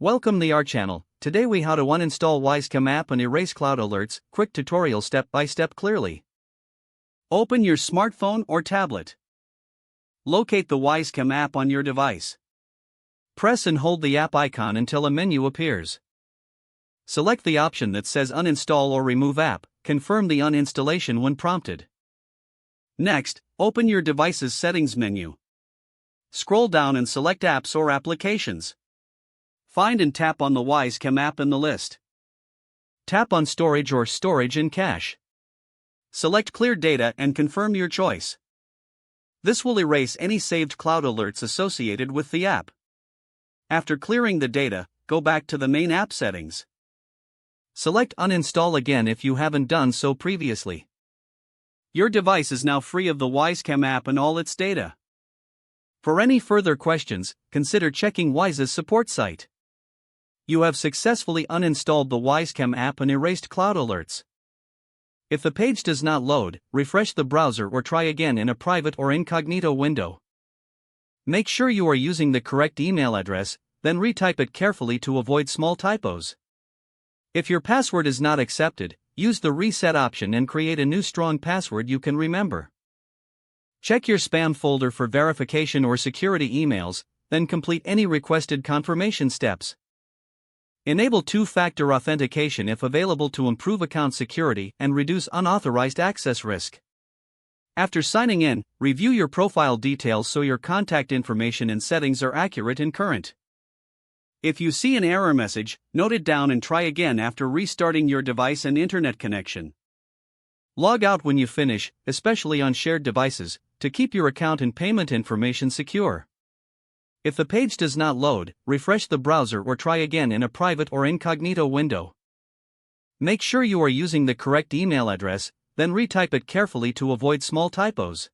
Welcome to our channel. Today we how to uninstall Wyze Cam app and erase cloud alerts. Quick tutorial step by step clearly. Open your smartphone or tablet. Locate the Wyze Cam app on your device. Press and hold the app icon until a menu appears. Select the option that says uninstall or remove app. Confirm the uninstallation when prompted. Next, open your device's settings menu. Scroll down and select apps or applications. Find and tap on the Wyze Cam app in the list. Tap on Storage or Storage and Cache. Select Clear Data and confirm your choice. This will erase any saved cloud alerts associated with the app. After clearing the data, go back to the main app settings. Select Uninstall again if you haven't done so previously. Your device is now free of the Wyze Cam app and all its data. For any further questions, consider checking Wyze's support site. You have successfully uninstalled the Wyze Cam app and erased cloud alerts. If the page does not load, refresh the browser or try again in a private or incognito window. Make sure you are using the correct email address, then retype it carefully to avoid small typos. If your password is not accepted, use the reset option and create a new strong password you can remember. Check your spam folder for verification or security emails, then complete any requested confirmation steps. Enable two-factor authentication if available to improve account security and reduce unauthorized access risk. After signing in, review your profile details so your contact information and settings are accurate and current. If you see an error message, note it down and try again after restarting your device and internet connection. Log out when you finish, especially on shared devices, to keep your account and payment information secure. If the page does not load, refresh the browser or try again in a private or incognito window. Make sure you are using the correct email address, then retype it carefully to avoid small typos.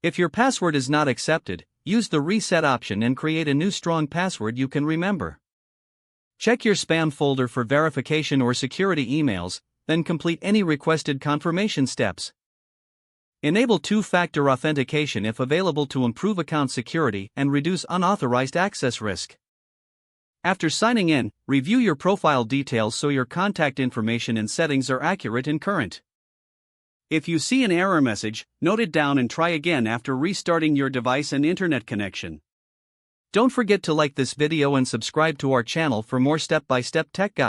If your password is not accepted, use the reset option and create a new strong password you can remember. Check your spam folder for verification or security emails, then complete any requested confirmation steps. Enable two-factor authentication if available to improve account security and reduce unauthorized access risk. After signing in, review your profile details so your contact information and settings are accurate and current. If you see an error message, note it down and try again after restarting your device and internet connection. Don't forget to like this video and subscribe to our channel for more step-by-step tech guides.